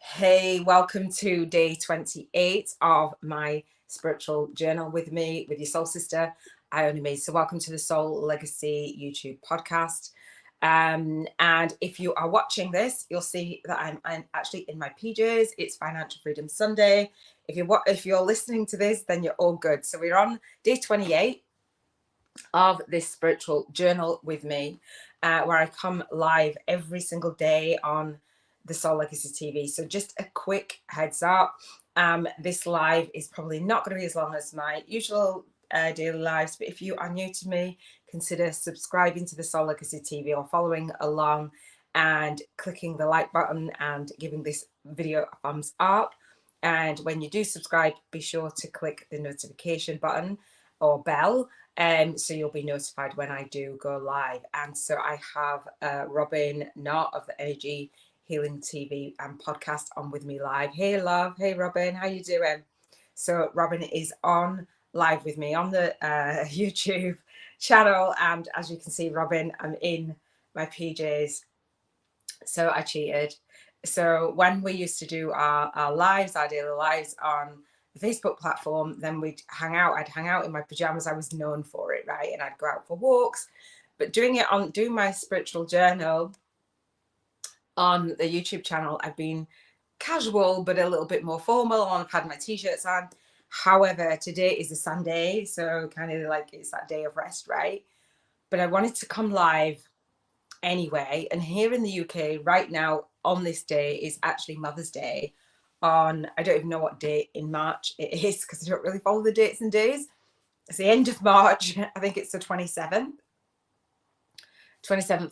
Hey, welcome to day 28 of my spiritual journal with me, with your soul sister, Iona. So welcome to the Soul Legacy YouTube podcast. And if you are watching this, you'll see that I'm actually in my PJs. It's Financial Freedom Sunday. If you're listening to this, then you're all good. So we're on day 28 of this spiritual journal with me, where I come live every single day on the Soul Legacy TV. So just a quick heads up, this live is probably not going to be as long as my usual daily lives, but if you are new to me, consider subscribing to the Soul Legacy TV or following along and clicking the like button and giving this video a thumbs up. And when you do subscribe, be sure to click the notification button or bell, so you'll be notified when I do go live. And so I have Robin Knott of the Energy Healing TV and podcast on with me live. Hey love, hey Robin, how you doing? So Robin is on live with me on the YouTube channel, and as you can see, Robin, I'm in my PJs. So I cheated. So when we used to do our lives, our daily lives on the Facebook platform, then we'd hang out. I'd hang out in my pajamas. I was known for it, right? And I'd go out for walks. But doing my spiritual journal on the YouTube channel, I've been casual, but a little bit more formal. I've had my t-shirts on. However, today is a Sunday, so kind of like it's that day of rest, right? But I wanted to come live anyway. And here in the UK right now on this day is actually Mother's Day on, I don't even know what date in March it is because I don't really follow the dates and days. It's the end of March. I think it's the 27th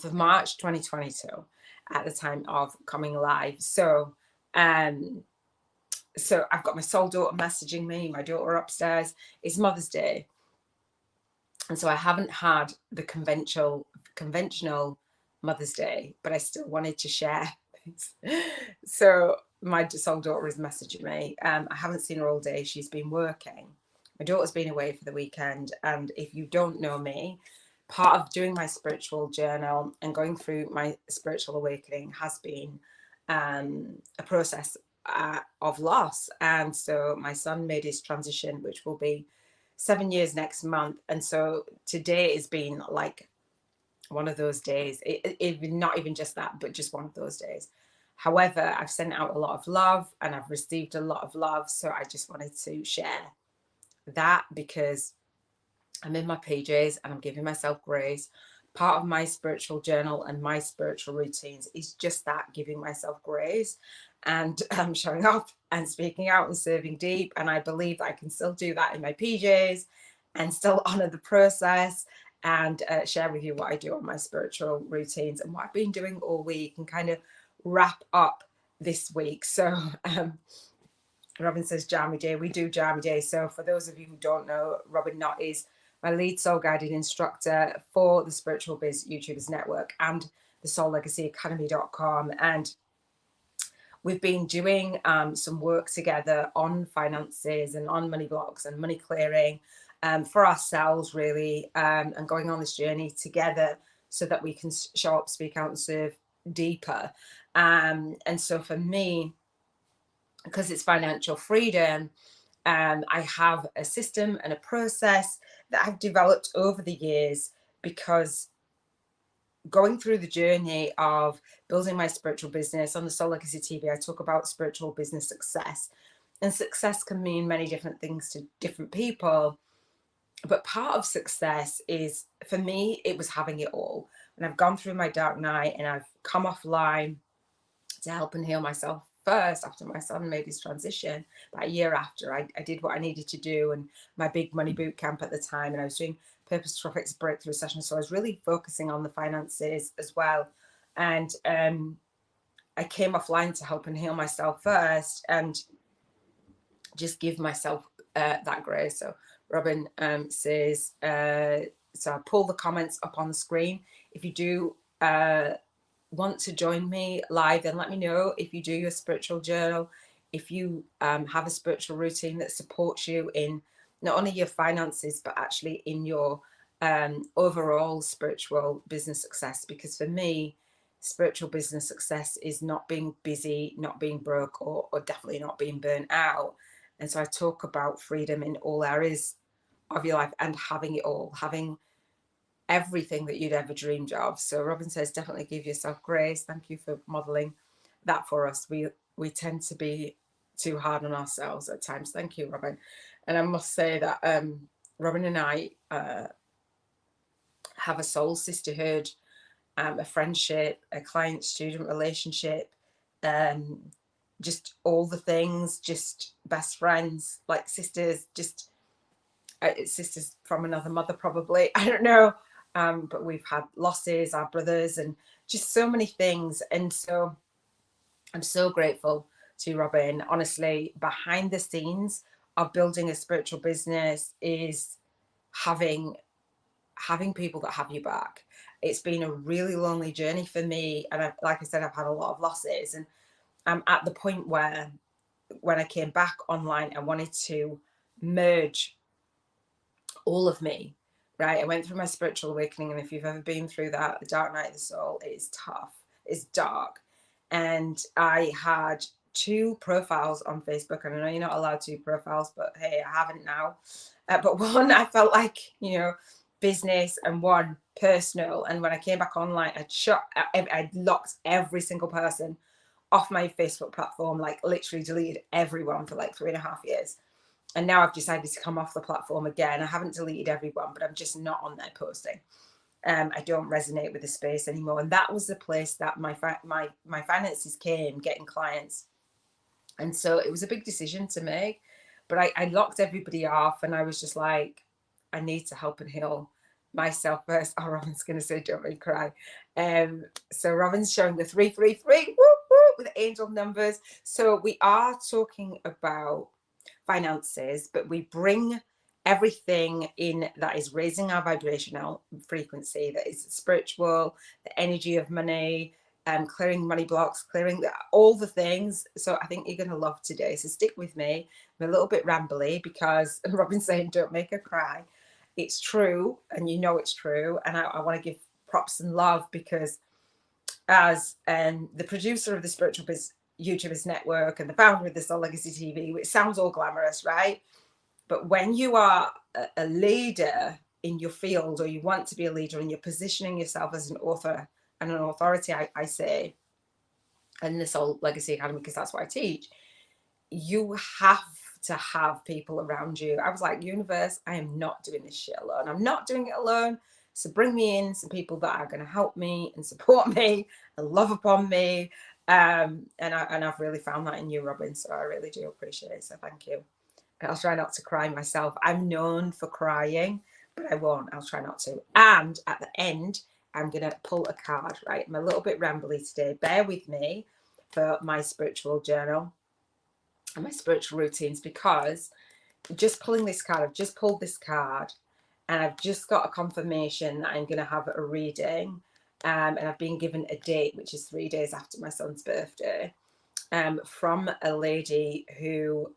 of March 2022 at the time of coming live. So I've got my soul daughter messaging me, my daughter upstairs. It's Mother's Day. And so I haven't had the conventional Mother's Day, but I still wanted to share this. So my soul daughter is messaging me. I haven't seen her all day. She's been working. My daughter's been away for the weekend. And if you don't know me, part of doing my spiritual journal and going through my spiritual awakening has been a process of loss. And so my son made his transition, which will be 7 years next month. And so today has been like one of those days. It not even just that, but just one of those days. However, I've sent out a lot of love and I've received a lot of love. So I just wanted to share that because I'm in my PJs and I'm giving myself grace. Part of my spiritual journal and my spiritual routines is just that, giving myself grace and showing up and speaking out and serving deep. And I believe that I can still do that in my PJs and still honor the process and share with you what I do on my spiritual routines and what I've been doing all week and kind of wrap up this week. So Robin says Jammy Day. We do Jammy Day. So for those of you who don't know, Robin Knott is my lead soul guided instructor for the Spiritual Biz YouTubers Network and the SoulLegacyAcademy.com. And we've been doing some work together on finances and on money blocks and money clearing for ourselves, really, and going on this journey together so that we can show up, speak out, and serve deeper. And so for me, because it's financial freedom, I have a system and a process that I've developed over the years, because going through the journey of building my spiritual business on the Soul Legacy TV, I talk about spiritual business success. And success can mean many different things to different people. But part of success is, for me, it was having it all. And I've gone through my dark night and I've come offline to help and heal myself first after my son made his transition. About a year after, I did what I needed to do, and my big money boot camp at the time, and I was doing purpose tropics breakthrough sessions, so I was really focusing on the finances as well. And I came offline to help and heal myself first and just give myself that grace. So Robin says, so I'll pull the comments up on the screen. If you do want to join me live, then let me know. If you do your spiritual journal, if you have a spiritual routine that supports you in not only your finances, but actually in your overall spiritual business success. Because for me, spiritual business success is not being busy, not being broke, or definitely not being burnt out. And so I talk about freedom in all areas of your life and having it all, having everything that you'd ever dreamed of. So Robin says, definitely give yourself grace. Thank you for modeling that for us. We tend to be too hard on ourselves at times. Thank you, Robin. And I must say that Robin and I have a soul sisterhood, a friendship, a client-student relationship, just all the things, just best friends, like sisters, just sisters from another mother probably, I don't know, but we've had losses, our brothers, and just so many things. And so I'm so grateful to Robin. Honestly, behind the scenes of building a spiritual business is having people that have you back. It's been a really lonely journey for me, and like I said, I've had a lot of losses, and I'm at the point where when I came back online, I wanted to merge all of me, right? I went through my spiritual awakening, and if you've ever been through that, the dark night of the soul, it is tough, it's dark. And I had 2 profiles on Facebook, and I know you're not allowed 2 profiles, but hey, I haven't now. But one, I felt like, you know, business, and one personal. And when I came back online, I'd locked every single person off my Facebook platform, like literally deleted everyone for like 3.5 years. And now I've decided to come off the platform again. I haven't deleted everyone, but I'm just not on there posting. I don't resonate with the space anymore. And that was the place that my finances came, getting clients. And so it was a big decision to make, but I locked everybody off, and I was just like, I need to help and heal myself first. Oh, Robin's going to say, don't really cry. So Robin's showing the 333 whoop, whoop, with angel numbers. So we are talking about finances, but we bring everything in that is raising our vibrational frequency, that is spiritual, the energy of money, clearing money blocks, clearing all the things. So I think you're going to love today. So stick with me. I'm a little bit rambly because Robin's saying, don't make her cry. It's true, and you know it's true. And I want to give props and love, because as the producer of the Spiritual Biz YouTubers Network and the founder of the Soul Legacy TV, which sounds all glamorous, right? But when you are a leader in your field, or you want to be a leader, and you're positioning yourself as an author and an authority, I say, in the Soul Legacy Academy, because that's what I teach, you have to have people around you. I was like, universe, I am not doing this shit alone. I'm not doing it alone. So bring me in some people that are going to help me and support me and love upon me. And I've really found that in you, Robin. So I really do appreciate it. So thank you. I'll try not to cry myself. I'm known for crying, but I won't. I'll try not to. And at the end, I'm going to pull a card, right? I'm a little bit rambly today. Bear with me for my spiritual journal and my spiritual routines, because just pulling this card, I've just pulled this card, and I've just got a confirmation that I'm going to have a reading. And I've been given a date, which is 3 days after my son's birthday, from a lady who,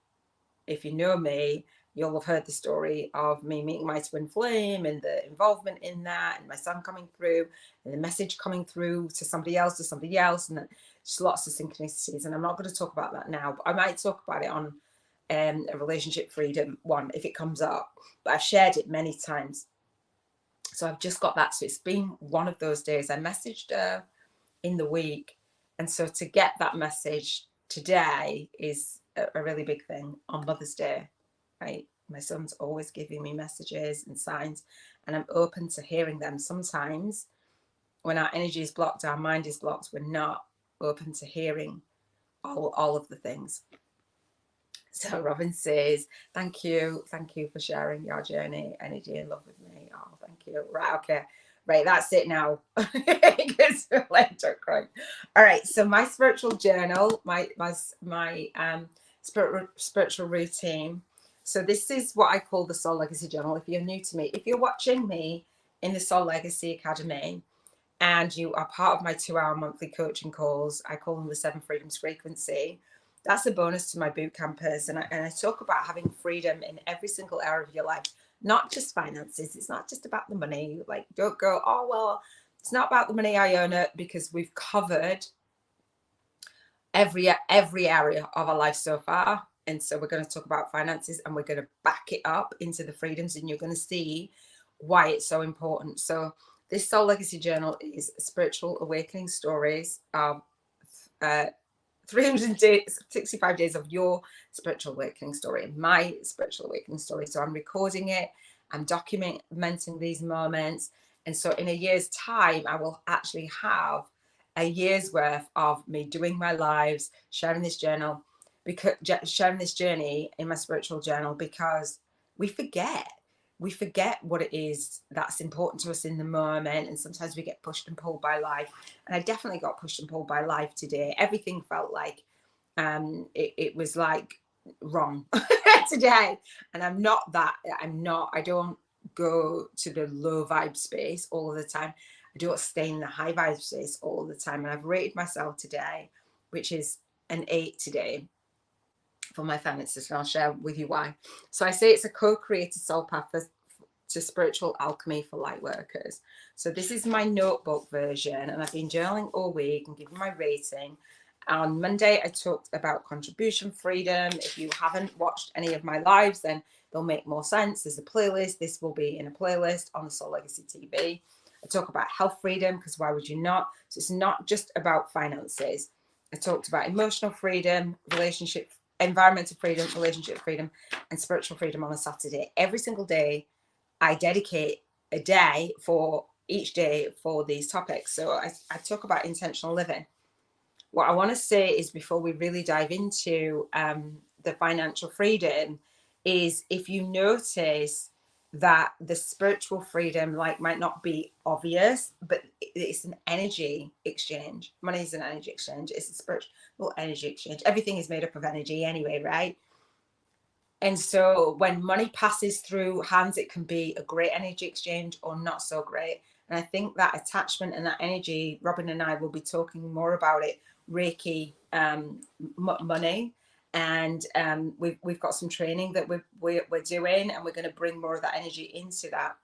if you know me, you'll have heard the story of me meeting my twin flame and the involvement in that, and my son coming through, and the message coming through to somebody else, and then just lots of synchronicities. And I'm not going to talk about that now, but I might talk about it on a relationship freedom one if it comes up. But I've shared it many times. So I've just got that. So it's been one of those days. I messaged her in the week. And so to get that message today is a really big thing on Mother's Day, right? My son's always giving me messages and signs, and I'm open to hearing them. Sometimes when our energy is blocked, our mind is blocked, we're not open to hearing all of the things. So Robin says, thank you for sharing your journey, energy, and love with me. Oh, thank you. Right, okay. Right, that's it now. Because don't cry. All right, so my spiritual journal, my spiritual routine. So this is what I call the Soul Legacy Journal. If you're new to me, if you're watching me in the Soul Legacy Academy, and you are part of my 2-hour monthly coaching calls, I call them the 7 Freedoms Frequency. That's a bonus to my Bootcampers. And I talk about having freedom in every single area of your life, not just finances. It's not just about the money. Like, don't go, oh, well, It's not about the money, Iona, because we've covered every area of our life so far. And so we're going to talk about finances, and we're going to back it up into the freedoms, and you're going to see why it's so important. So this Soul Legacy Journal is spiritual awakening stories of 365 days of your spiritual awakening story, my spiritual awakening story. So I'm recording it, I'm documenting these moments. And so in a year's time, I will actually have a year's worth of me doing my lives, sharing this journal, because sharing this journey in my spiritual journal, because we forget what it is that's important to us in the moment, and sometimes we get pushed and pulled by life. And I definitely got pushed and pulled by life today. Everything felt like it was like wrong today, and I don't go to the low vibe space all the time. I don't stay in the high vibe space all the time. And I've rated myself today, which is an 8 today for my finances, and I'll share with you why. So I say it's a co-created soul path to spiritual alchemy for light workers. So this is my notebook version, and I've been journaling all week and giving my rating. On Monday, I talked about contribution freedom. If you haven't watched any of my lives, then they'll make more sense. There's a playlist. This will be in a playlist on the Soul Legacy TV. I talk about health freedom, because why would you not? So it's not just about finances. I talked about emotional freedom, relationship, environmental freedom, relationship freedom, and spiritual freedom on a Saturday. Every single day, I dedicate a day for each day for these topics. So I talk about intentional living. What I want to say is, before we really dive into the financial freedom, is if you notice that the spiritual freedom might not be obvious, but it's an energy exchange. Money is an energy exchange. It's a spiritual energy exchange. Everything is made up of energy anyway, right? And so when money passes through hands, it can be a great energy exchange or not so great. And I think that attachment and that energy, Robin and I will be talking more about it, Reiki money. And we've got some training that we're doing, and we're going to bring more of that energy into that,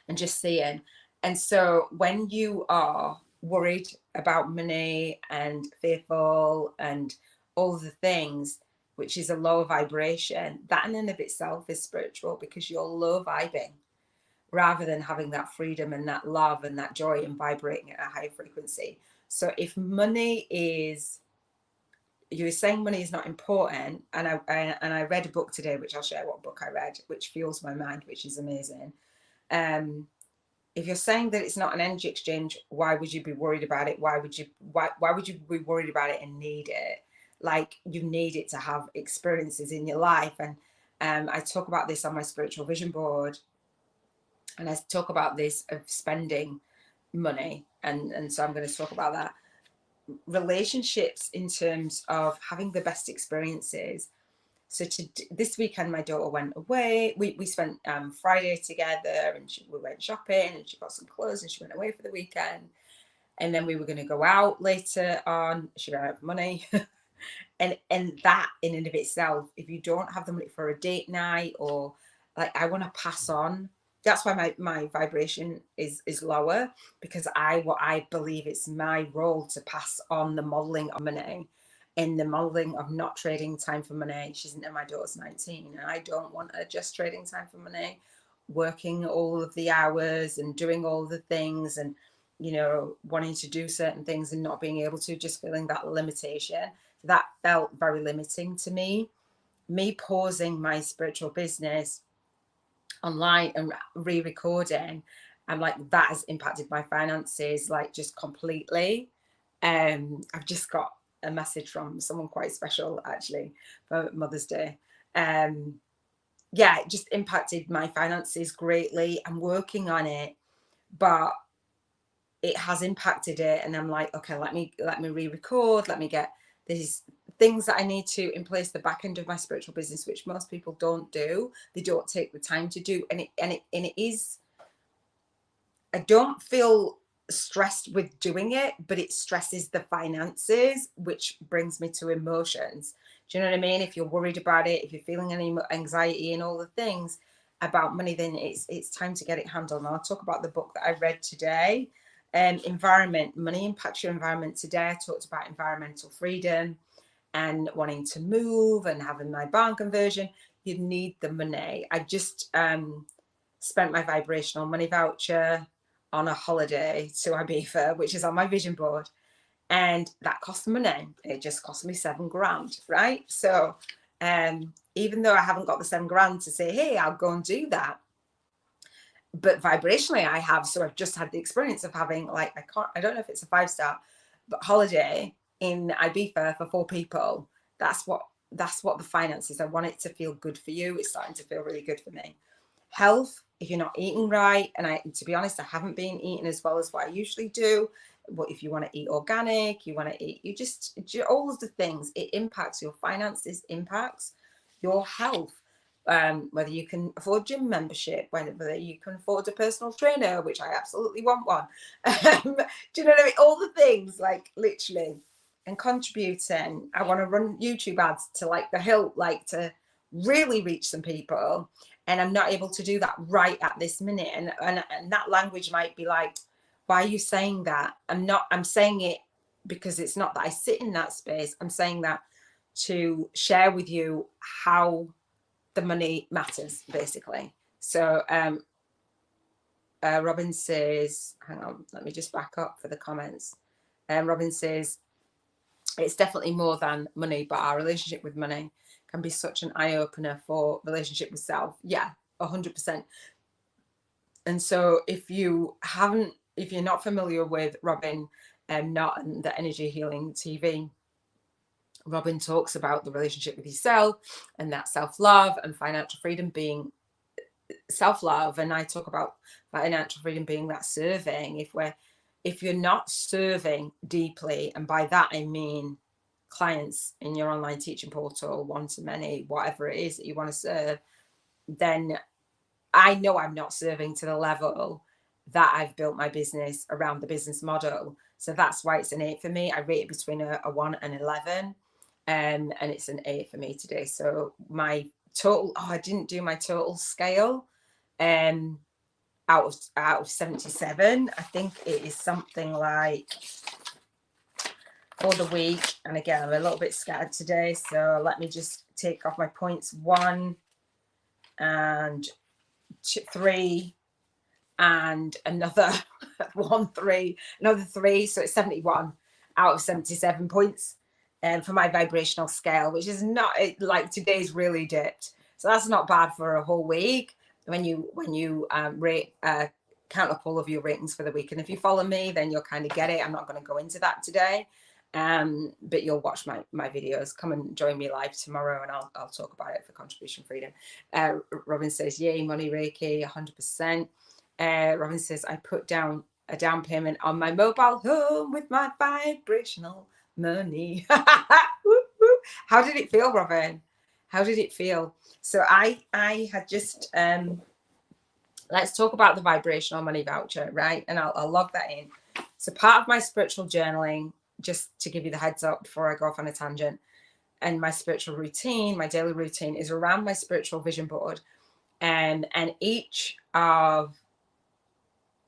and just seeing. And so when you are worried about money and fearful and all the things, which is a lower vibration, that in and of itself is spiritual, because you're low vibing rather than having that freedom and that love and that joy and vibrating at a high frequency. So if money is, you were saying money is not important, and I read a book today, which I'll share what book I read, which fuels my mind, which is amazing. If you're saying that it's not an energy exchange, why would you be worried about it? Why would you be worried about it and need it? Like, you need it to have experiences in your life. And I talk about this on my spiritual vision board, and I talk about this of spending money, and so I'm going to talk about that. Relationships, in terms of having the best experiences. So this weekend, my daughter went away. We spent Friday together, and we went shopping, and she got some clothes, and she went away for the weekend. And then we were going to go out later on. She ran out of money. and that in and of itself, if you don't have the money for a date night, or like, I want to pass on. That's why my vibration is lower, because what I believe it's my role to pass on the modeling of money, in the modeling of not trading time for money. My daughter's 19, and I don't want her just trading time for money, working all of the hours and doing all the things, and wanting to do certain things and not being able to, just feeling that limitation. That felt very limiting to me. Pausing my spiritual business online and re-recording, and like, that has impacted my finances, like, just completely. I've just got a message from someone quite special, actually, for Mother's Day. Yeah, it just impacted my finances greatly. I'm working on it, but it has impacted it, and I'm like, okay, let me re-record, let me get these things that I need to in place, the back end of my spiritual business, which most people don't do. They don't take the time to do, and it is, I don't feel stressed with doing it, but it stresses the finances, which brings me to emotions. Do you know what I mean? If you're worried about it, if you're feeling any anxiety and all the things about money, then it's time to get it handled. And I'll talk about the book that I read today, Environment, money impacts your environment. Today I talked about environmental freedom and wanting to move and having my barn conversion. You need the money. I just spent my vibrational money voucher on a holiday to Ibiza, which is on my vision board, and that cost money. It just cost me £7,000, right? So even though I haven't got the £7,000 to say, hey, I'll go and do that, but vibrationally I have. So I've just had the experience of having, like, I don't know if it's a 5-star, but holiday in Ibiza for 4 people. That's what the finance is. I want it to feel good for you. It's starting to feel really good for me. Health, if you're not eating right, and to be honest, I haven't been eating as well as what I usually do. But if you want to eat organic, you want to eat, you just all of the things, it impacts your finances, impacts your health. Whether you can afford gym membership, whether you can afford a personal trainer, which I absolutely want one. Do you know what I mean? All the things, like, literally. And contributing. I want to run YouTube ads to, like, the hilt, like, to really reach some people. And I'm not able to do that right at this minute. And that language might be like, why are you saying that? I'm saying it because it's not that I sit in that space. I'm saying that to share with you how the money matters, basically. So Robin says, hang on, let me just back up for the comments. Robin says, it's definitely more than money, but our relationship with money can be such an eye-opener for relationship with self. Yeah, 100%. And so if you're not familiar with Robin Knott and the Energy Healing TV, Robin talks about the relationship with yourself and that self-love and financial freedom being self-love. And I talk about financial freedom being that serving. If you're not serving deeply, and by that I mean clients in your online teaching portal, one-to-many, whatever it is that you want to serve, then I know I'm not serving to the level that I've built my business around the business model. So that's why it's an 8 for me. I rate it between a 1 and 11. And it's an 8 for me today. So my total, I didn't do my total scale. Out of 77, I think it is something like, for the week, and again, I'm a little bit scattered today, so let me just take off my points. 1 and 3 and another 1, 3, another 3, so it's 71 out of 77 points for my vibrational scale, which is not, like, today's really dipped, so that's not bad for a whole week when you rate count up all of your ratings for the week. And if you follow me, then you'll kind of get it. I'm not going to go into that today, but you'll watch my videos. Come and join me live tomorrow, and I'll talk about it for contribution freedom. Robin says, yay, money Reiki, 100%. Robin says, I put down a down payment on my mobile home with my vibrational money. How did it feel, Robin? How did it feel? So I had just let's talk about the vibrational money voucher, right? And I'll log that in. So part of my spiritual journaling, just to give you the heads up before I go off on a tangent, and my spiritual routine, my daily routine, is around my spiritual vision board. And each of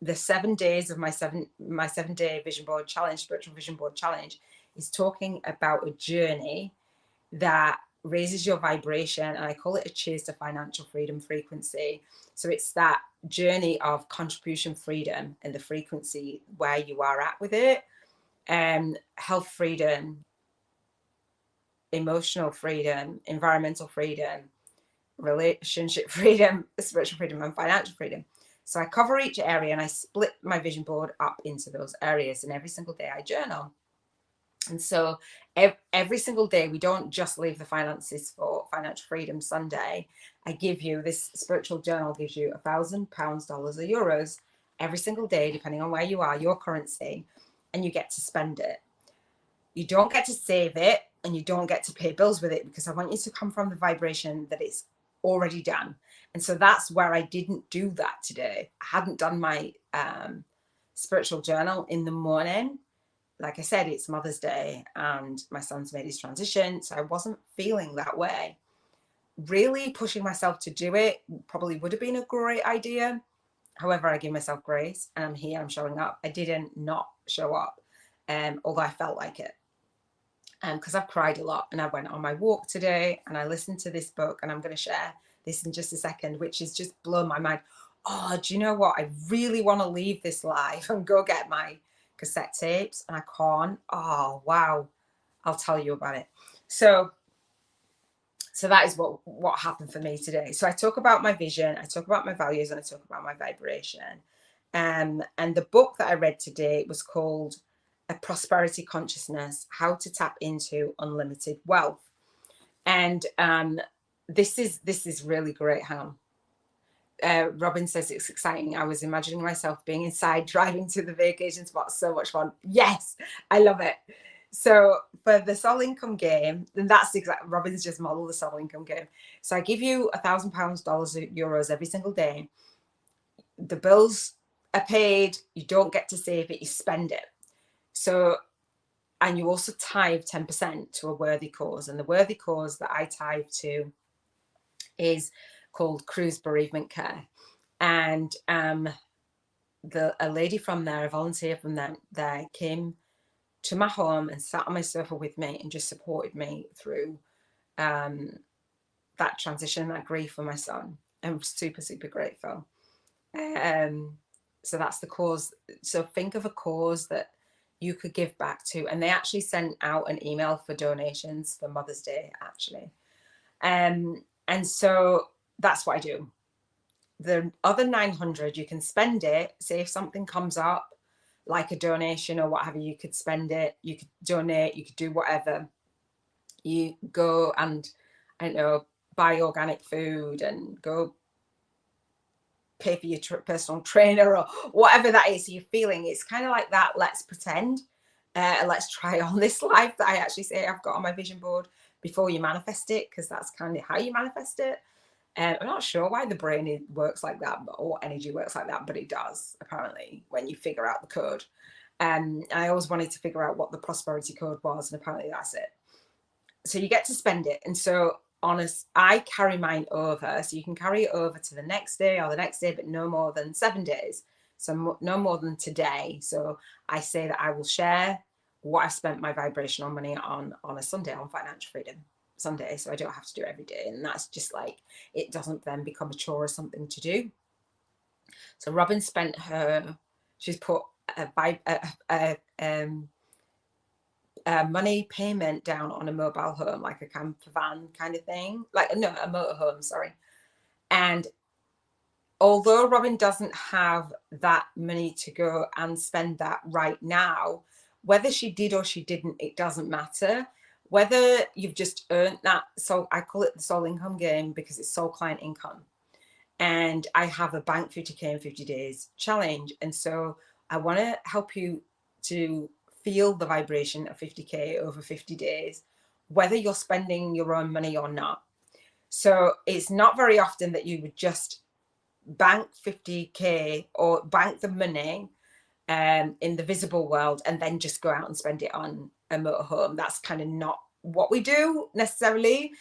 the 7 days of my 7-day vision board challenge, spiritual vision board challenge, is talking about a journey that raises your vibration, and I call it a cheers to financial freedom frequency. So it's that journey of contribution freedom and the frequency where you are at with it, health freedom, emotional freedom, environmental freedom, relationship freedom, spiritual freedom, and financial freedom. So I cover each area, and I split my vision board up into those areas, and every single day I journal. And so every single day, we don't just leave the finances for Financial Freedom Sunday. I give you, this spiritual journal gives you £1,000, dollars, or euros every single day, depending on where you are, your currency, and you get to spend it. You don't get to save it, and you don't get to pay bills with it, because I want you to come from the vibration that it's already done. And so that's where I didn't do that today. I hadn't done my spiritual journal in the morning. Like I said, it's Mother's Day and my son's made his transition, so I wasn't feeling that way. Really pushing myself to do it probably would have been a great idea. However, I give myself grace, and I'm here, I'm showing up. I didn't not show up, although I felt like it. Because I've cried a lot, and I went on my walk today and I listened to this book, and I'm going to share this in just a second, which is just blown my mind. Oh, do you know what? I really want to leave this life and go get my cassette tapes, and I can't. Oh, wow. I'll tell you about it. So that is what happened for me today. So I talk about my vision, I talk about my values, and I talk about my vibration. And the book that I read today was called A Prosperity Consciousness: How to Tap into Unlimited Wealth. And this is really great. Hang on. Robin says it's exciting. I was imagining myself being inside driving to the vacation spot. So much fun. Yes, I love it. So for the soul income game, then that's exactly, Robin's just modeled the soul income game. So I give you £1,000, dollars, euros every single day. The bills are paid. You don't get to save it. You spend it. So, and you also tithe 10% to a worthy cause. And the worthy cause that I tithe to is called Cruise Bereavement Care. And a lady from there, a volunteer from there came to my home and sat on my sofa with me and just supported me through that transition, that grief for my son. I'm super, super grateful. So that's the cause. So think of a cause that you could give back to. And they actually sent out an email for donations for Mother's Day, actually. And so that's what I do. The other 900, you can spend it. Say if something comes up, like a donation or whatever, you could spend it, you could donate, you could do whatever. You go and, I don't know, buy organic food and go pay for your personal trainer or whatever that is you're feeling. It's kind of like that. Let's pretend, let's try on this life that I actually say I've got on my vision board before you manifest it, because that's kind of how you manifest it. I'm not sure why the brain works like that, or energy works like that, but it does, apparently, when you figure out the code. I always wanted to figure out what the prosperity code was, and apparently that's it. So you get to spend it. And so I carry mine over. So you can carry it over to the next day or the next day, but no more than 7 days. So no more than today. So I say that I will share what I've spent my vibrational money on a Sunday, on Financial Freedom Sunday, so I don't have to do it every day. And that's just like, it doesn't then become a chore or something to do. So Robin spent she's put a money payment down on a mobile home, like a camper van kind of thing, like, no, a motorhome, sorry. And although Robin doesn't have that money to go and spend that right now, whether she did or she didn't, it doesn't matter. Whether you've just earned that, so I call it the soul income game because it's soul client income. And I have a bank 50K in 50 days challenge. And so I want to help you to feel the vibration of 50K over 50 days, whether you're spending your own money or not. So it's not very often that you would just bank 50K or bank the money in the visible world and then just go out and spend it on a motorhome. That's kind of not what we do necessarily.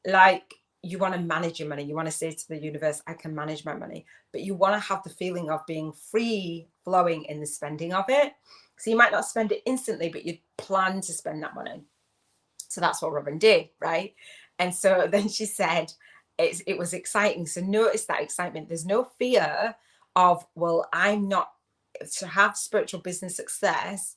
Like, you want to manage your money. You want to say to the universe, I can manage my money. But you want to have the feeling of being free flowing in the spending of it. So you might not spend it instantly, but you plan to spend that money. So that's what Robin did, right? And so then she said, it was exciting. So notice that excitement. There's no fear of, well, I'm not, to have spiritual business success,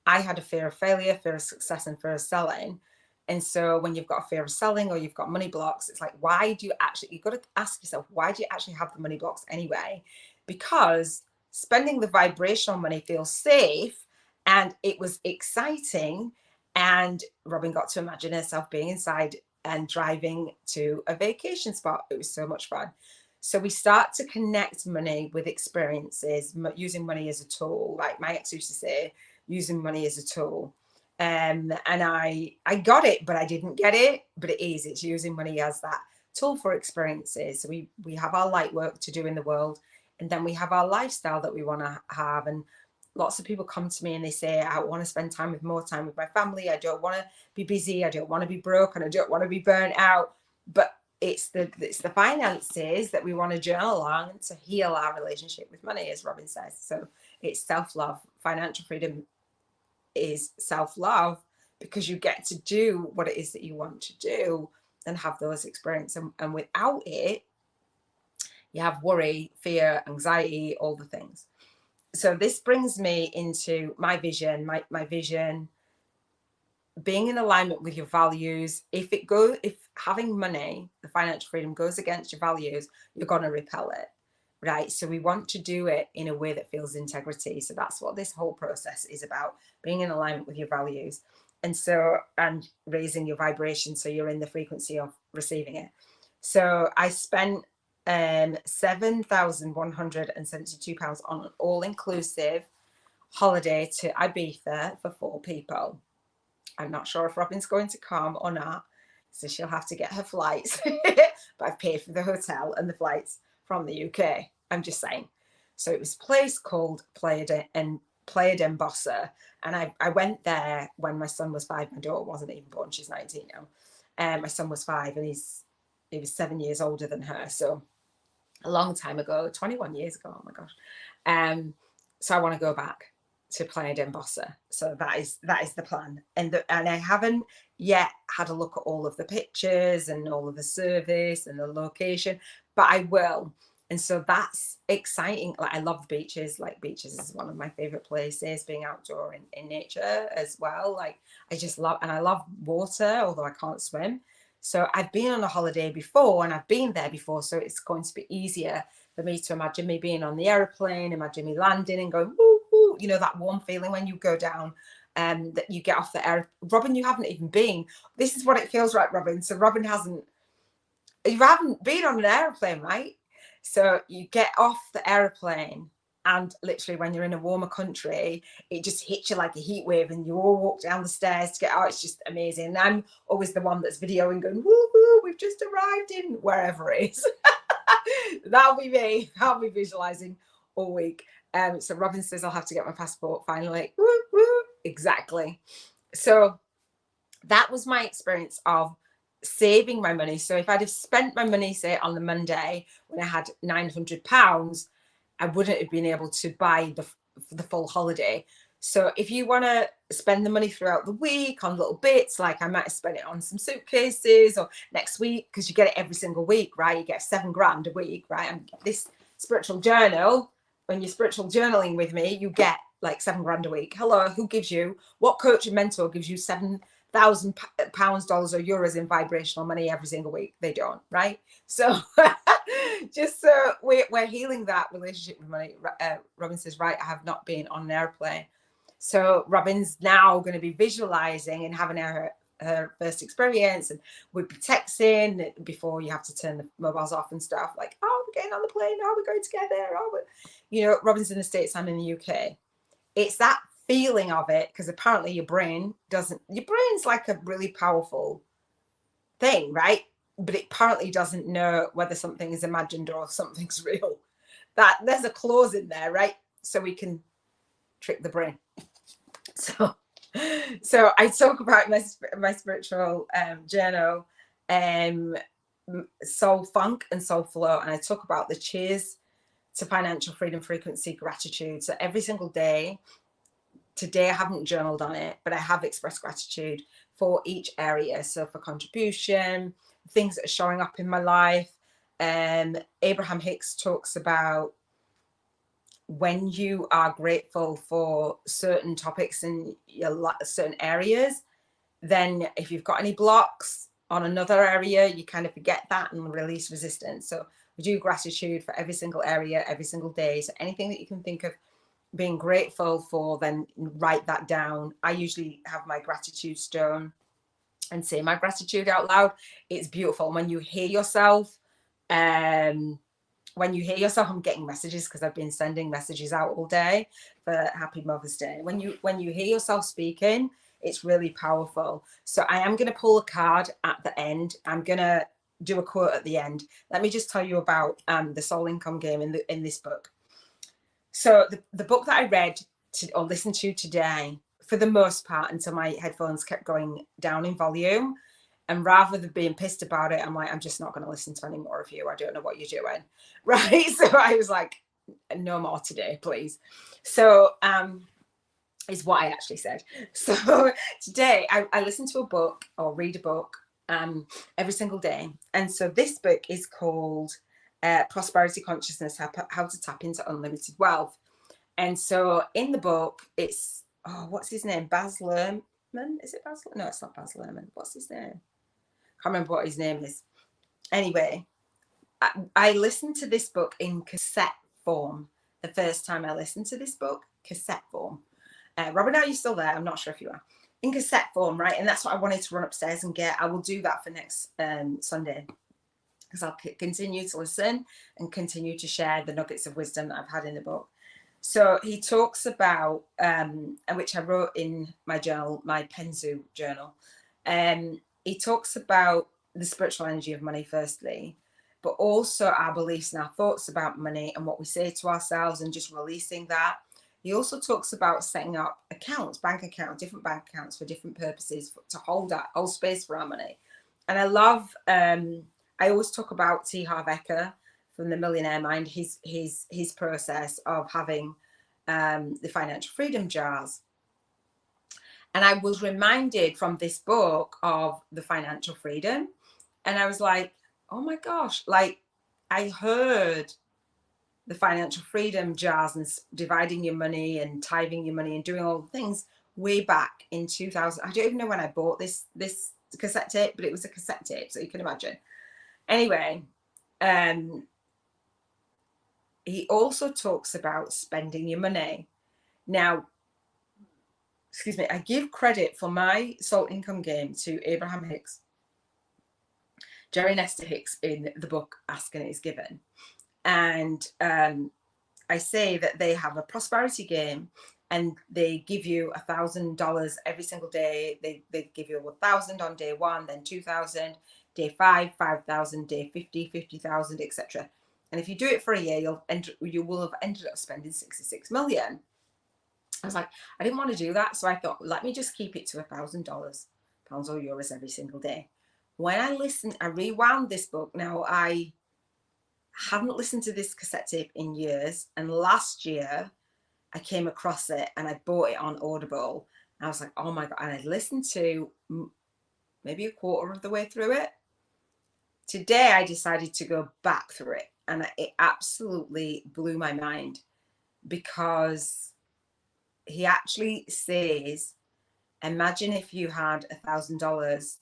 I had a fear of failure, fear of success, and fear of selling. And so when you've got a fear of selling or you've got money blocks, it's like, why do you actually, you've got to ask yourself, why do you actually have the money blocks anyway? Because spending the vibrational money feels safe and it was exciting. And Robin got to imagine herself being inside and driving to a vacation spot. It was so much fun. So we start to connect money with experiences, using money as a tool. Like my ex used to say, using money as a tool. And I got it, but I didn't get it. But it is, it's using money as that tool for experiences. So we have our light work to do in the world, and then we have our lifestyle that we want to have. And lots of people come to me and they say, I want to spend more time with my family. I don't want to be busy. I don't want to be broke, and I don't want to be burnt out. But it's the finances that we want to journal on to heal our relationship with money, as Robin says. So it's self-love. Financial freedom is self-love, because you get to do what it is that you want to do and have those experiences. And without it, you have worry, fear, anxiety, all the things. So this brings me into my vision, my vision, being in alignment with your values. If having money, the financial freedom, goes against your values, you're going to repel it, right? So we want to do it in a way that feels integrity. So that's what this whole process is about, being in alignment with your values. And raising your vibration so you're in the frequency of receiving it. So I spent £7,172 on an all-inclusive holiday to Ibiza for 4 people. I'm not sure if Robin's going to come or not, so she'll have to get her flights. But I've paid for the hotel and the flights from the UK. I'm just saying. So it was a place called Playa d'Embossa, and I went there when my son was 5. My daughter wasn't even born; she's 19 now. My son was 5, and he was 7 years older than her. So a long time ago, 21 years ago. Oh my gosh. So I want to go back to Playa d'Embossa. So that is the plan. And I haven't yet had a look at all of the pictures and all of the service and the location, but I will. And so that's exciting. Like, I love beaches. Like, beaches is one of my favorite places, being outdoor in nature as well. Like, I just love, and I love water, although I can't swim. So I've been on a holiday before, and I've been there before. So it's going to be easier for me to imagine me being on the airplane, imagine me landing and going, woo, woo, you know, that warm feeling when you go down, that you get off the air. Robin, you haven't even been. This is what it feels like, Robin. So Robin you haven't been on an airplane, right? So you get off the airplane, and literally when you're in a warmer country, it just hits you like a heat wave, and you all walk down the stairs to get out. It's just amazing. And I'm always the one that's videoing, going, woo hoo, we've just arrived in wherever it is. That'll be me. I'll be visualizing all week. So Robin says I'll have to get my passport finally. Woo, woo. Exactly. So that was my experience of saving my money. So if I'd have spent my money, say, on the Monday when I had £900, I wouldn't have been able to buy the full holiday. So if you want to spend the money throughout the week on little bits, like I might have spent it on some suitcases, or next week, because you get it every single week, right? You get £7,000 a week, right? And this spiritual journal, when you're spiritual journaling with me, you get like £7,000 a week. Hello, who gives you, what coach and mentor gives you £7,000, dollars, or euros in vibrational money every single week? They don't, right? So just so we're healing that relationship with money. Robin says, right, I have not been on an airplane. So Robin's now going to be visualizing and having her first experience, and we'd be texting before you have to turn the mobiles off and stuff, like, oh, we're getting on the plane, oh, we're going together, oh, you know, Robin's in the States, I'm in the UK. It's that feeling of it, because apparently your brain's like a really powerful thing, right? But it apparently doesn't know whether something is imagined or something's real. That there's a clause in there, right? So we can trick the brain. So I talk about my spiritual journal, soul funk and soul flow, and I talk about the cheers to financial freedom, frequency, gratitude. So every single day, today I haven't journaled on it, but I have expressed gratitude for each area. So for contribution, things that are showing up in my life. Abraham Hicks talks about when you are grateful for certain topics in your certain areas, then if you've got any blocks on another area, you kind of forget that and release resistance. So we do gratitude for every single area, every single day. So anything that you can think of being grateful for, then write that down. I usually have my gratitude stone and say my gratitude out loud. It's beautiful when you hear yourself. When you hear yourself, I'm getting messages because I've been sending messages out all day for Happy Mother's Day. When you hear yourself speaking, it's really powerful. So I am going to pull a card at the end. I'm going to do a quote at the end. Let me just tell you about the soul income game in this book. So the book that I read or listened to today, for the most part, until my headphones kept going down in volume, And rather than being pissed about it, I'm like, I'm just not going to listen to any more of you. I don't know what you're doing. Right. So I was like, no more today, please. So, is what I actually said. So today I listen to a book or read a book every single day. And so this book is called Prosperity Consciousness, How to Tap into Unlimited Wealth. And so in the book, it's, what's his name? Baz Luhrmann? Is it Baz? No, it's not Baz Luhrmann. What's his name? Can't remember what his name is. Anyway, I listened to this book in cassette form. The first time I listened to this book, cassette form. Robin, are you still there? I'm not sure if you are. In cassette form, right? And that's what I wanted to run upstairs and get. I will do that for next Sunday, because I'll continue to listen and continue to share the nuggets of wisdom that I've had in the book. So he talks about, which I wrote in my journal, my Penzu journal. He talks about the spiritual energy of money, firstly, but also our beliefs and our thoughts about money and what we say to ourselves and just releasing that. He also talks about setting up accounts, different bank accounts for different purposes to hold space for our money. And I love, I always talk about T. Harv Eker from The Millionaire Mind, his process of having the financial freedom jars. And I was reminded from this book of the financial freedom. And I was like, oh my gosh, like I heard the financial freedom jars and dividing your money and tithing your money and doing all the things way back in 2000. I don't even know when I bought this cassette tape, but it was a cassette tape, so you can imagine. Anyway, he also talks about spending your money. Now, excuse me, I give credit for my soul income game to Abraham Hicks, Jerry Nestor Hicks in the book Ask and It Is Given. And I say that they have a prosperity game and they give you $1,000 every single day. They give you 1,000 on day 1, then 2,000, day 5, 5,000, day 50, 50,000, etc. And if you do it for a year, you will have ended up spending 66 million. I was like, I didn't want to do that. So I thought, let me just keep it to $1,000, pounds or euros every single day. When I listened, I rewound this book. Now, I haven't listened to this cassette tape in years. And last year I came across it and I bought it on Audible. And I was like, oh my God. And I listened to maybe a quarter of the way through it. Today I decided to go back through it. And it absolutely blew my mind, because he actually says, imagine if you had $1,000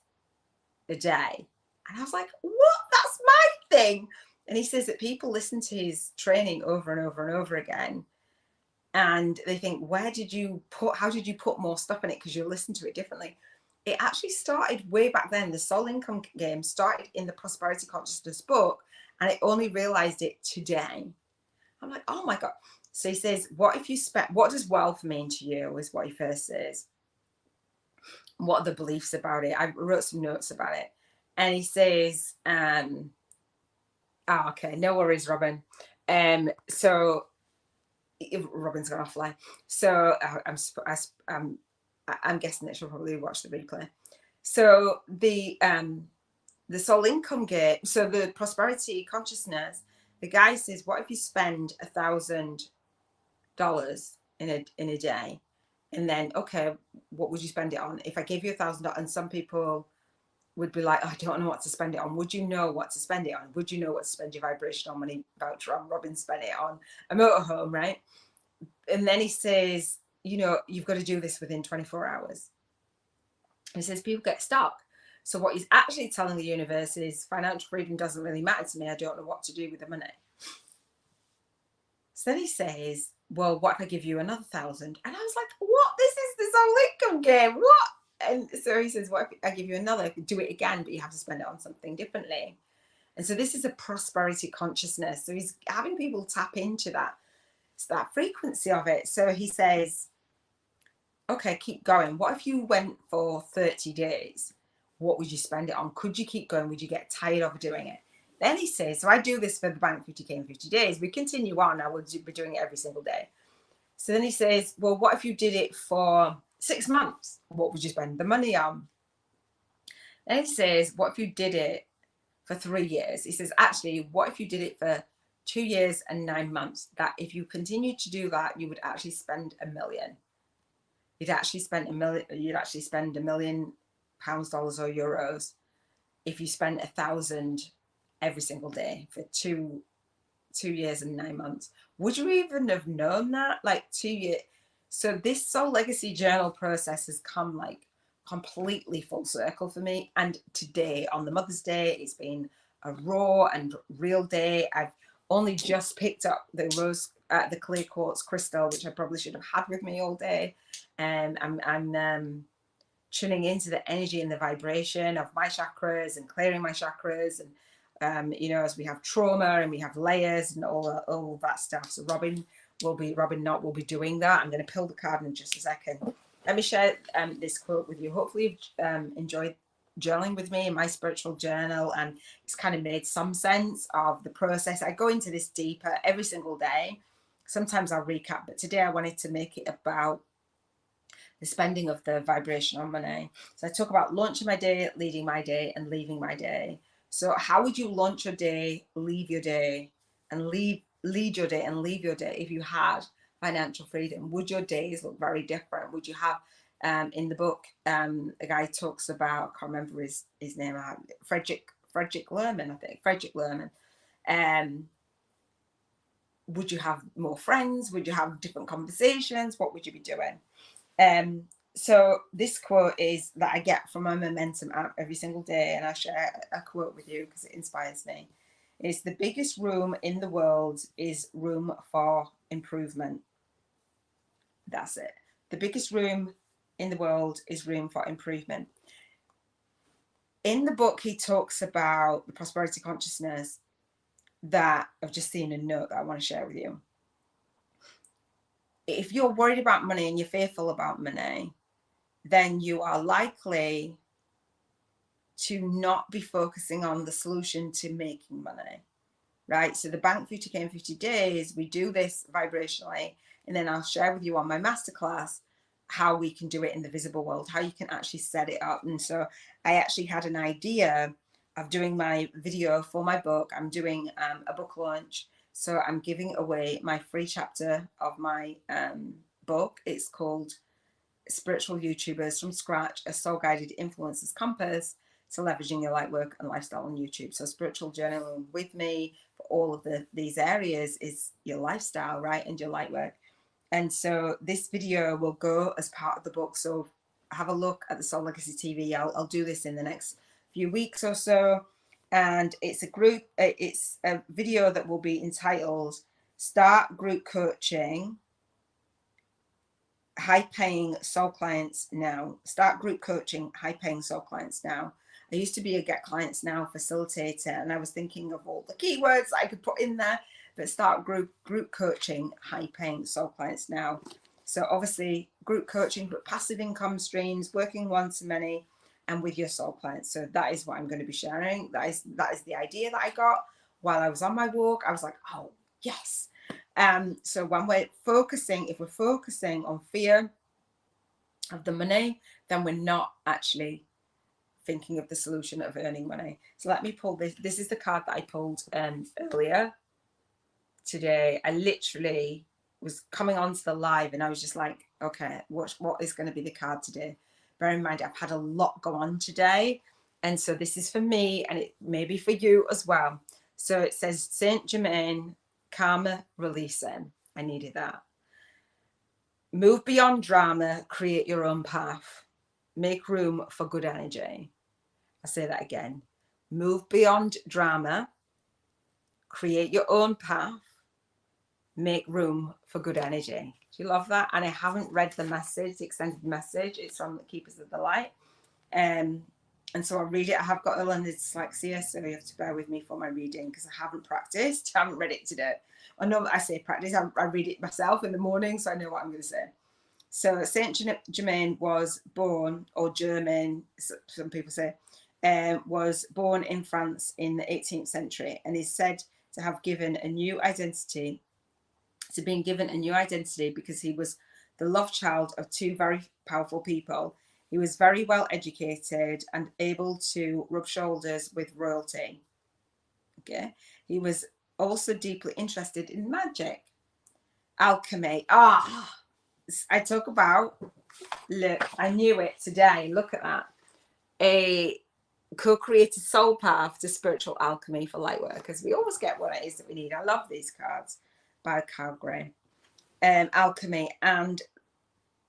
a day. And I was like, what? That's my thing. And he says that people listen to his training over and over and over again. And they think, how did you put more stuff in it? Because you listen to it differently. It actually started way back then. The Soul Income Game started in the Prosperity Consciousness book. And I only realized it today. I'm like, oh my God. So he says, what does wealth mean to you? Is what he first says. What are the beliefs about it? I wrote some notes about it. And he says, okay, no worries, Robin. So Robin's gone offline. So I'm guessing that she'll probably watch the replay. So the Soul Income Game, so the Prosperity Consciousness, the guy says, what if you spend $1,000 in a day? And then, okay, what would you spend it on? If I gave you $1,000, and some people would be like, oh, I don't know what to spend it on. Would you know what to spend it on? Would you know what to spend your vibrational money voucher on? Robin spent it on a motorhome, right? And then he says, you've got to do this within 24 hours. He says, people get stuck. So what he's actually telling the universe is, financial freedom doesn't really matter to me. I don't know what to do with the money. So then he says, well, what if I give you another 1,000? And I was like, what? This is the Soul Income Game. What? And so he says, what if I give you another? Do it again, but you have to spend it on something differently. And so this is a prosperity consciousness. So he's having people tap into that frequency of it. So he says, okay, keep going. What if you went for 30 days? What would you spend it on? Could you keep going? Would you get tired of doing it? Then he says, so I do this for the bank 50K in 50 days. We continue on. I will be doing it every single day. So then he says, well, what if you did it for 6 months? What would you spend the money on? And he says, what if you did it for 3 years? He says, actually, what if you did it for 2 years and 9 months? That if you continued to do that, you would actually spend £1 million. You'd actually spend £1 million pounds, dollars, or euros if you spent 1,000 every single day for two years and 9 months. Would you even have known that? Like 2 years. So this Soul Legacy journal process has come like completely full circle for me. And today, on the Mother's Day, it's been a raw and real day. I've only just picked up the clear quartz crystal, which I probably should have had with me all day. And I'm tuning into the energy and the vibration of my chakras and clearing my chakras. And you know, as we have trauma and we have layers and all that stuff. So Robin Knott will be doing that. I'm going to pull the card in just a second. Let me share this quote with you. Hopefully you've enjoyed journaling with me in my spiritual journal, and it's kind of made some sense of the process. I go into this deeper every single day. Sometimes I'll recap, but today I wanted to make it about the spending of the vibrational money. So I talk about launching my day, leading my day, and leaving my day. So how would you launch your day, leave your day, and lead your day and leave your day if you had financial freedom? Would your days look very different? Would you have in the book, a guy talks about, I can't remember his name, Frederick Lerman, I think, Frederick Lerman. Would you have more friends? Would you have different conversations? What would you be doing? So this quote is that I get from my Momentum app every single day, and I share a quote with you because it inspires me. It's the biggest room in the world is room for improvement. That's it. The biggest room in the world is room for improvement. In the book, he talks about the prosperity consciousness that I've just seen a note that I want to share with you. If you're worried about money and you're fearful about money, then you are likely to not be focusing on the solution to making money, right? So the Bank 50K in 50 days, we do this vibrationally, and then I'll share with you on my masterclass how we can do it in the visible world, how you can actually set it up. And so I actually had an idea of doing my video for my book. I'm doing a book launch. So I'm giving away my free chapter of my book. It's called Spiritual YouTubers from Scratch, a Soul Guided Influencer's Compass to Leveraging Your Light Work and Lifestyle on YouTube. So spiritual journaling with me for all of these areas is your lifestyle, right? And your light work. And so this video will go as part of the book. So have a look at the Soul Legacy TV. I'll do this in the next few weeks or so. And it's a video that will be entitled Start Group Coaching High-Paying Soul Clients Now. Start Group Coaching High-Paying Soul Clients Now. I used to be a Get Clients Now facilitator, and I was thinking of all the keywords I could put in there, but start group coaching high-paying soul clients now. So obviously group coaching, but passive income streams, working one-to-many, and with your soul clients. So that is what I'm going to be sharing. That is the idea that I got while I was on my walk. I was like, oh yes. So when we're focusing, if we're focusing on fear of the money, then we're not actually thinking of the solution of earning money. So let me pull this. This is the card that I pulled earlier today. I literally was coming onto the live and I was just like, okay, what is going to be the card today? Bear in mind, I've had a lot go on today. And so this is for me, and it may be for you as well. So it says Saint Germain, karma releasing. I needed that. Move beyond drama, create your own path. Make room for good energy. I'll say that again. Move beyond drama, create your own path, make room for good energy. Do you love that? And I haven't read the message, the extended message. It's from the Keepers of the Light. And so I'll read it. I have got a learned dyslexia, so you have to bear with me for my reading because I haven't practiced. I haven't read it today. I know I say practice. I read it myself in the morning, so I know what I'm going to say. So Saint Germain was born, or German, some people say, was born in France in the 18th century, and is said to have given a new identity, because he was the love child of two very powerful people. He was very well educated and able to rub shoulders with royalty. Okay. He was also deeply interested in magic, alchemy. I talk about, look, I knew it today. Look at that. A co-created soul path to spiritual alchemy for light workers. We always get what it is that we need. I love these cards by Carl Gray. Alchemy and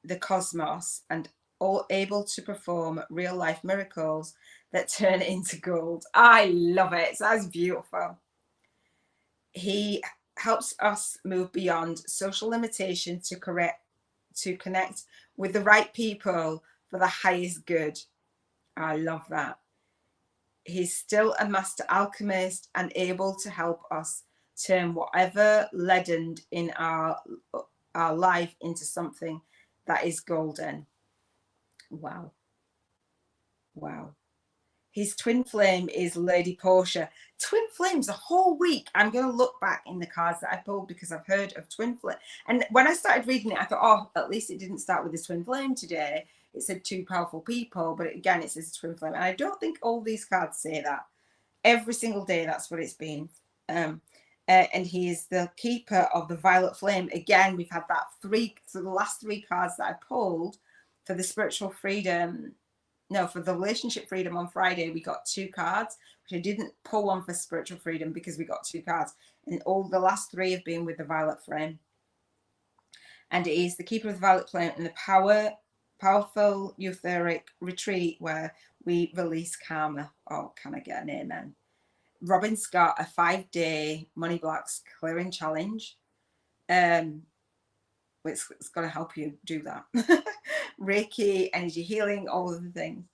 the cosmos, and all able to perform real life miracles that turn into gold. I love it. So that's beautiful. He helps us move beyond social limitation to connect with the right people for the highest good. I love that. He's still a master alchemist and able to help us turn whatever leadened in our life into something that is golden. Wow. Wow. His twin flame is Lady Portia. Twin flames, a whole week. I'm going to look back in the cards that I pulled because I've heard of twin flame. And when I started reading it, I thought, oh, at least it didn't start with the twin flame today. It said two powerful people, but again, it says twin flame. And I don't think all these cards say that. Every single day, that's what it's been. And he is the keeper of the violet flame. Again, we've had that so the last three cards that I pulled for the spiritual freedom. No, for the relationship freedom on Friday, we got two cards, which I didn't pull one for spiritual freedom because we got two cards. And all the last three have been with the violet flame. And it is the keeper of the violet flame and the powerful eutheric retreat where we release karma. Oh, can I get an amen? Robin's got a 5-day money blocks clearing challenge. It's going to help you do that. Reiki, energy healing, all of the things.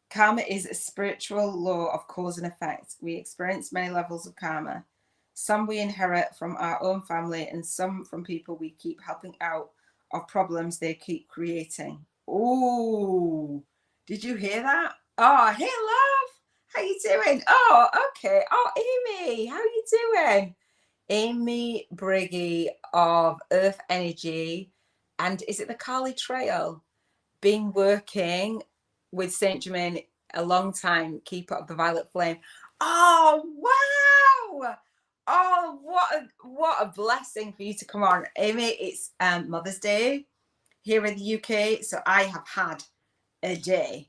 Karma is a spiritual law of cause and effect. We experience many levels of karma. Some we inherit from our own family and some from people we keep helping out of problems they keep creating. Oh, did you hear that? Oh, hey, love. How you doing? Oh, okay. Oh, Amy, how you doing? Amy Briggy of Earth Energy, and is it the Kali Trail? Been working with Saint Germain a long time, keeper of the violet flame. Oh wow! Oh, what a blessing for you to come on, Amy. It's Mother's Day here in the UK, so I have had a day,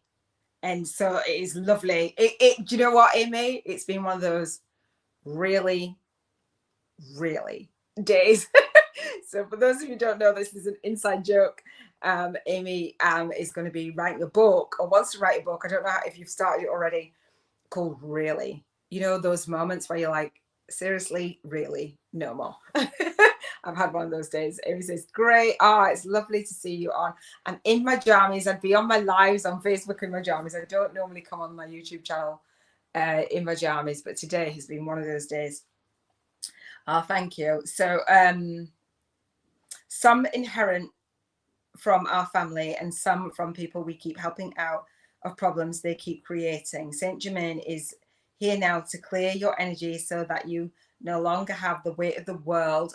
and so it is lovely. Do you know what, Amy? It's been one of those really days. So for those of you who don't know, this is an inside joke. Amy is going to be writing a book, or wants to write a book. I don't know if you've started it already, called Really. You know, those moments where you're like, seriously, really, no more. I've had one of those days. Amy says, great. Oh, it's lovely to see you on. I'm in my jammies. I'd be on my lives on Facebook in my jammies. I don't normally come on my YouTube channel in my jammies, but today has been one of those days. Oh, thank you. So some inherent from our family and some from people we keep helping out of problems they keep creating. Saint Germain is here now to clear your energy so that you no longer have the weight of the world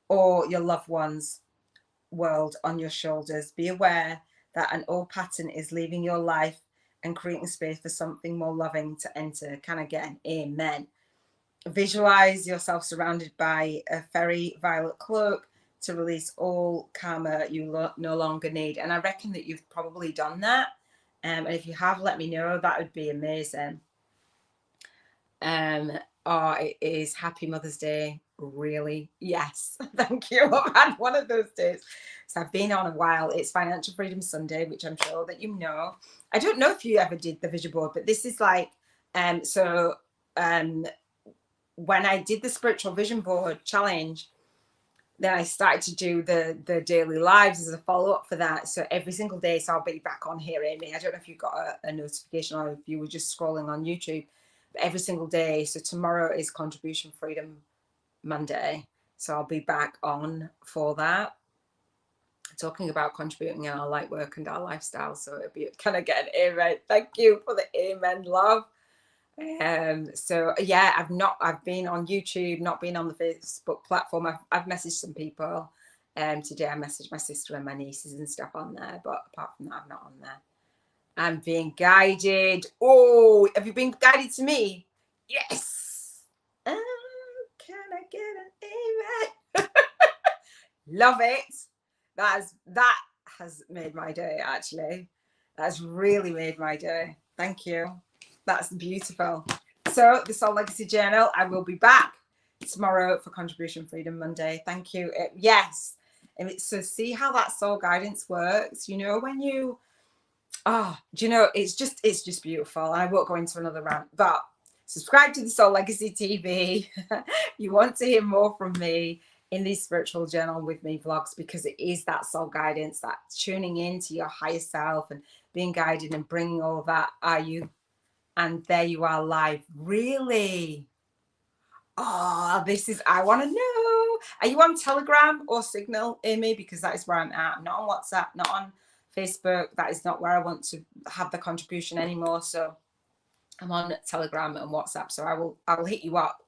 or your loved ones' world on your shoulders. Be aware that an old pattern is leaving your life and creating space for something more loving to enter. Can I get an amen? Visualize yourself surrounded by a fairy violet cloak to release all karma you no longer need. And I reckon that you've probably done that. And if you have, let me know. That would be amazing. It is Happy Mother's Day. Really? Yes. Thank you. I've had one of those days. So I've been on a while. It's Financial Freedom Sunday, which I'm sure that you know. I don't know if you ever did the vision board, but this is like, when I did the spiritual vision board challenge, then I started to do the daily lives as a follow-up for that. So every single day, so I'll be back on here, Amy. I don't know if you got a notification or if you were just scrolling on YouTube, but every single day. So tomorrow is Contribution Freedom Monday. So I'll be back on for that, talking about contributing in our light work and our lifestyle. So it'll be, can I get an amen? Thank you for the amen, love. So yeah, I've been on YouTube, not been on the Facebook platform. I've messaged some people, Today I messaged my sister and my nieces and stuff on there, but apart from that, I'm not on there. I'm being guided. Oh, have you been guided to me? Yes. Oh, can I get an amen? Love it. That has made my day, actually. That's really made my day. Thank you. That's beautiful. So the Soul Legacy Journal, I will be back tomorrow for Contribution Freedom Monday. Thank you. Yes. So see how that soul guidance works. You know, when you, do you know, it's just beautiful. And I won't go into another rant, but subscribe to the Soul Legacy TV. You want to hear more from me in these spiritual journal with me vlogs, because it is that soul guidance, that tuning into your higher self and being guided and bringing all that. Are you? And there you are live. Really? Oh, I want to know. Are you on Telegram or Signal, Amy? Because that is where I'm at. I'm not on WhatsApp, not on Facebook. That is not where I want to have the contribution anymore. So I'm on Telegram and WhatsApp. So I will hit you up.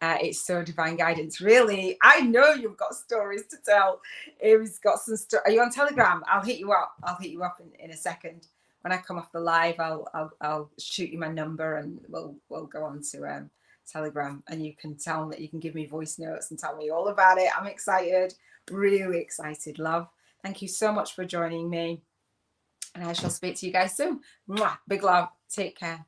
It's so divine guidance. Really, I know you've got stories to tell. Amy's got some story. Are you on Telegram? I'll hit you up. I'll hit you up in a second. When I come off the live, I'll shoot you my number and we'll go on to Telegram, and you can tell me, you can give me voice notes and tell me all about it. I'm excited, really excited, love. Thank you so much for joining me, and I shall speak to you guys soon. Mwah, big love. Take care.